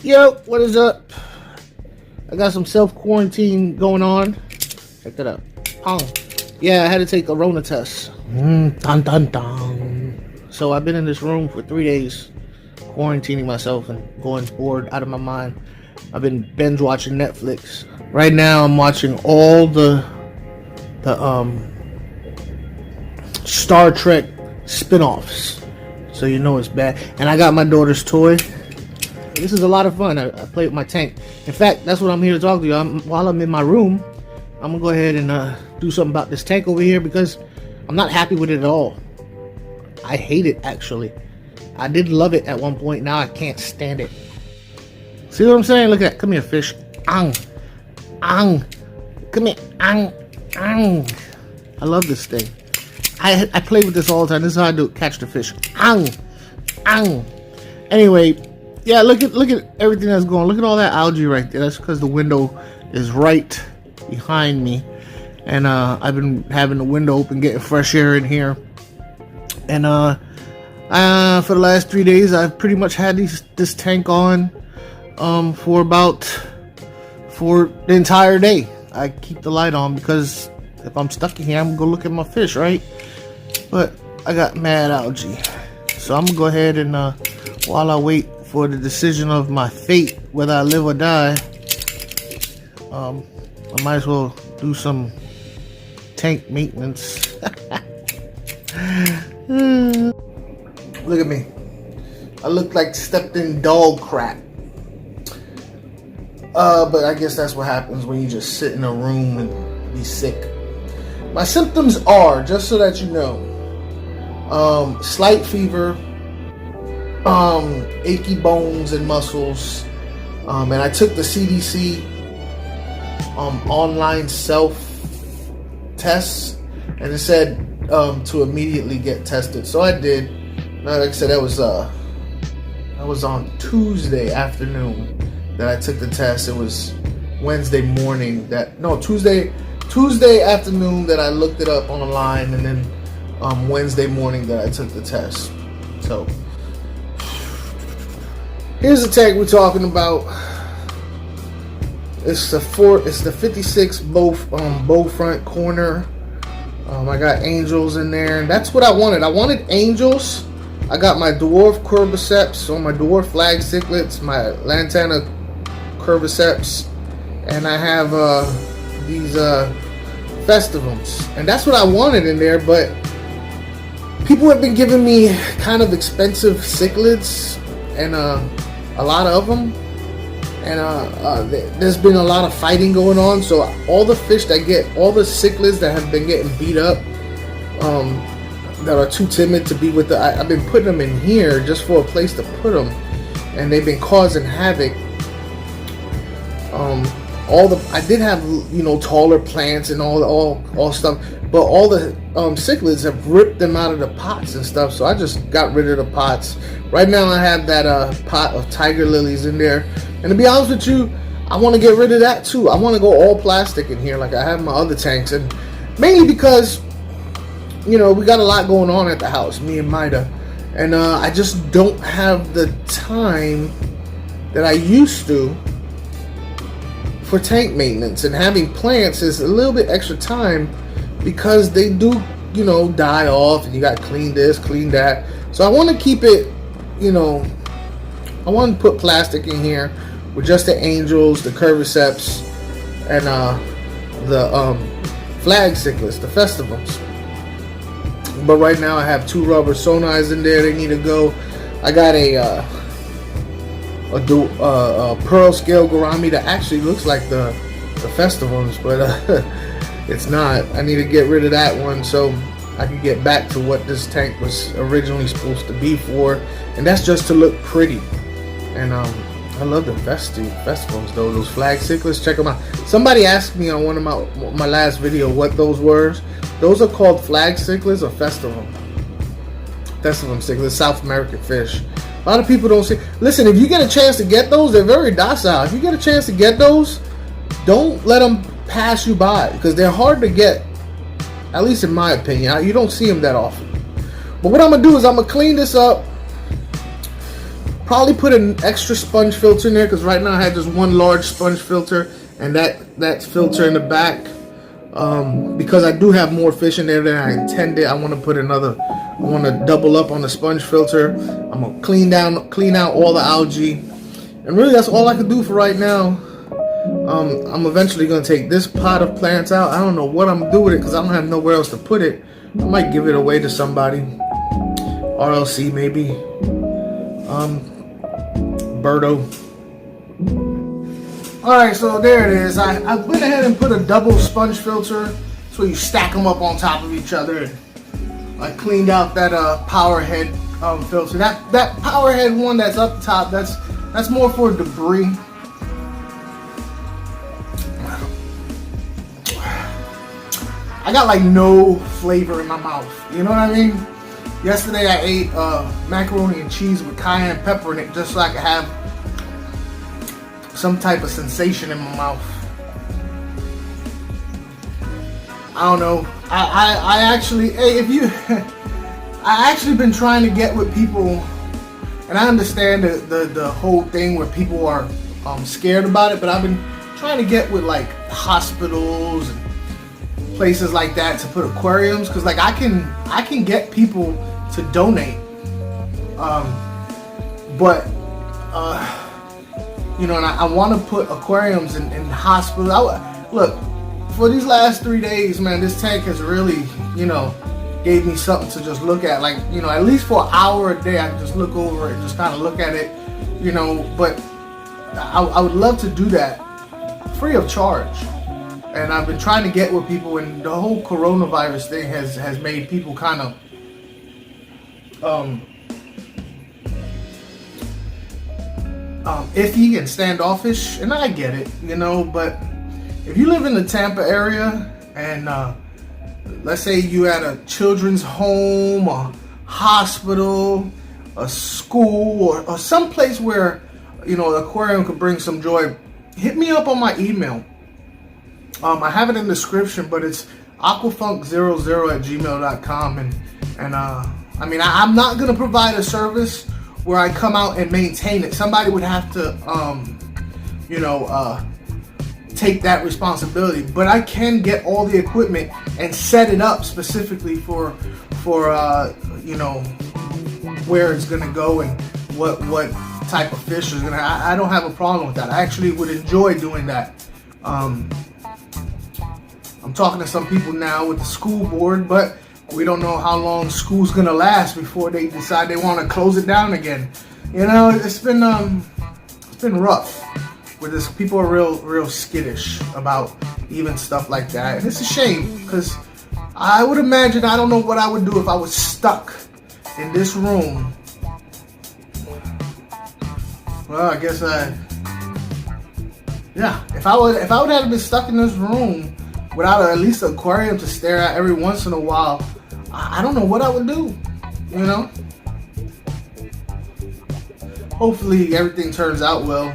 Yo, what is up? I got some self-quarantine going on. Check that out. Yeah, I had to take a Rona test. Dun dun dun. So I've been in this room for 3 days, quarantining myself and going bored out of my mind. I've been binge watching Netflix. Right now I'm watching all the Star Trek spin-offs. So you know it's bad. And I got my daughter's toy. This is a lot of fun. I play with my tank. In fact, that's what I'm here to talk to you. While I'm in my room, I'm gonna go ahead and do something about this tank over here because I'm not happy with it at all. I hate it, actually. I did love it at one point. Now I can't stand it. See what I'm saying? Look at that. Come here, fish. Ang. Ang. Come here. Ang. Ang. I love this thing. I play with this all the time. This is how I do catch the fish. Ang. Ang. Anyway, yeah, look at everything that's going on. Look at all that algae right there. That's because the window is right behind me. And I've been having the window open, getting fresh air in here. And for the last 3 days, I've pretty much had this tank on for the entire day. I keep the light on because if I'm stuck in here, I'm gonna go look at my fish, right? But I got mad algae, so I'm gonna go ahead and while I wait for the decision of my fate, whether I live or die, I might as well do some tank maintenance. Look at me. I look like stepped in dog crap. But I guess that's what happens when you just sit in a room and be sick. My symptoms are, just so that you know, slight fever, achy bones and muscles, and I took the CDC online self tests, and it said to immediately get tested. So I did. Like I said, that was on Tuesday afternoon that I took the test. It was Wednesday morning Tuesday afternoon that I looked it up online, and then Wednesday morning that I took the test. So here's the tank we're talking about. It's the 56 bow front corner. I got angels in there, and that's what I wanted. I wanted angels. I got my dwarf curviceps on my dwarf flag cichlids, my lantana curviceps, and I have these festivums, and that's what I wanted in there. But people have been giving me kind of expensive cichlids, and a lot of them, and there's been a lot of fighting going on. So all the fish that get, all the cichlids that have been getting beat up, that are too timid to be with I've been putting them in here just for a place to put them, and they've been causing havoc. I did have, you know, taller plants and all stuff, but all the cichlids have ripped them out of the pots and stuff. So I just got rid of the pots. Right now I have that pot of tiger lilies in there, and to be honest with you, I want to get rid of that too. I want to go all plastic in here like I have my other tanks, and mainly because, you know, we got a lot going on at the house, me and Maida, and I just don't have the time that I used to for tank maintenance. And having plants is a little bit extra time because they do, you know, die off, and you got to clean this, clean that. So I want to keep it, you know, I want to put plastic in here with just the angels, the curviceps, and the flag cichlids, the festivums. But right now I have 2 rubber sonis in there. They need to go. I got a pearl scale gourami that actually looks like the festivums, but it's not. I need to get rid of that one so I can get back to what this tank was originally supposed to be for, and that's just to look pretty. And I love the festivums though, those flag cichlids. Check them out. Somebody asked me on one of my last video what those were. Those are called flag cichlids or festivum cichlids, South American fish. A lot of people don't see. Listen, if you get a chance to get those, they're very docile. If you get a chance to get those, don't let them pass you by because they're hard to get, at least in my opinion. You don't see them that often. But what I'm going to do is I'm going to clean this up, probably put an extra sponge filter in there, because right now I had just one large sponge filter, and that filter in the back. Because I do have more fish in there than I intended, I want to put another. I want to double up on the sponge filter. I'm gonna clean out all the algae, and really that's all I can do for right now. I'm eventually gonna take this pot of plants out. I don't know what I'm gonna do with it because I don't have nowhere else to put it. I might give it away to somebody, RLC maybe, Birdo. Alright, so there it is. I went ahead and put a double sponge filter, so you stack them up on top of each other. And I cleaned out that power head filter. That power head one that's up top, that's more for debris. I got like no flavor in my mouth. You know what I mean? Yesterday I ate macaroni and cheese with cayenne pepper in it, just so I could have some type of sensation in my mouth. I don't know. I actually, hey, if you, I actually been trying to get with people, and I understand the whole thing where people are scared about it, but I've been trying to get with like hospitals and places like that to put aquariums, because like I can get people to donate, but you know, and I want to put aquariums in hospitals. Look, for these last 3 days, man, this tank has really, you know, gave me something to just look at. Like, you know, at least for an hour a day, I can just look over it and just kind of look at it, you know. But I would love to do that free of charge. And I've been trying to get with people, and the whole coronavirus thing has made people kind of iffy and standoffish, and I get it, you know. But if you live in the Tampa area, and let's say you at a children's home, a hospital, a school, or some place where, you know, the aquarium could bring some joy, hit me up on my email. I have it in the description, but it's aquafunk00@gmail.com, and I mean, I'm not gonna provide a service where I come out and maintain it. Somebody would have to, you know, take that responsibility. But I can get all the equipment and set it up specifically for you know, where it's gonna go and what type of fish is gonna. I don't have a problem with that. I actually would enjoy doing that. I'm talking to some people now with the school board, but we don't know how long school's gonna last before they decide they want to close it down again. You know, it's been rough. With this, people are real skittish about even stuff like that, and it's a shame, because I would imagine, I don't know what I would do if I was stuck in this room. Well, I guess yeah, if I would have been stuck in this room without at least an aquarium to stare at every once in a while, I don't know what I would do, you know? Hopefully everything turns out well.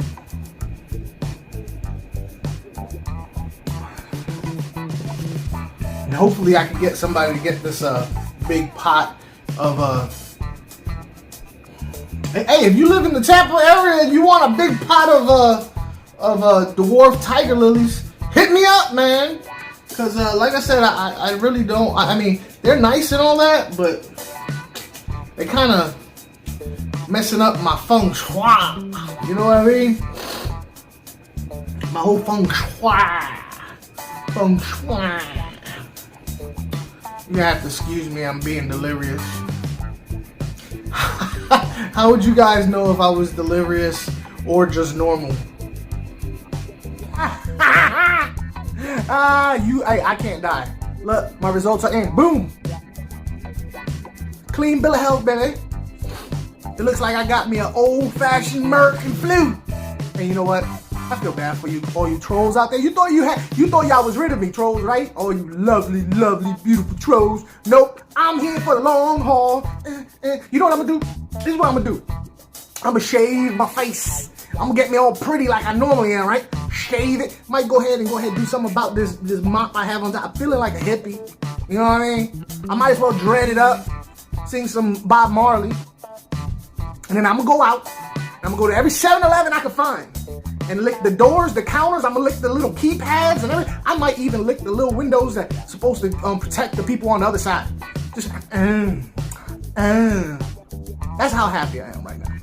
And hopefully I can get somebody to get this big pot of hey, if you live in the Tampa area and you want a big pot of dwarf tiger lilies, hit me up, man. Because, like I said, I really don't. I mean, they're nice and all that, but they kind of messing up my feng shui. You know what I mean? My whole feng shui. Feng shui. You have to excuse me, I'm being delirious. How would you guys know if I was delirious or just normal? I can't die. Look, my results are in. Boom! Clean bill of health, baby. It looks like I got me an old-fashioned American flu. And you know what? I feel bad for you, all you trolls out there. You thought y'all was rid of me, trolls, right? Oh, you lovely, lovely, beautiful trolls. Nope, I'm here for the long haul. You know what I'm gonna do? This is what I'm gonna do. I'm gonna shave my face. I'm gonna get me all pretty like I normally am, right? Shave it. Might go ahead and do something about this mop I have on top. I'm feeling like a hippie. You know what I mean? I might as well dread it up, sing some Bob Marley, and then I'm gonna go out I'm gonna go to every 7-Eleven I can find and lick the doors, the counters. I'm gonna lick the little keypads and everything. I might even lick the little windows that's supposed to protect the people on the other side. Just, that's how happy I am right now.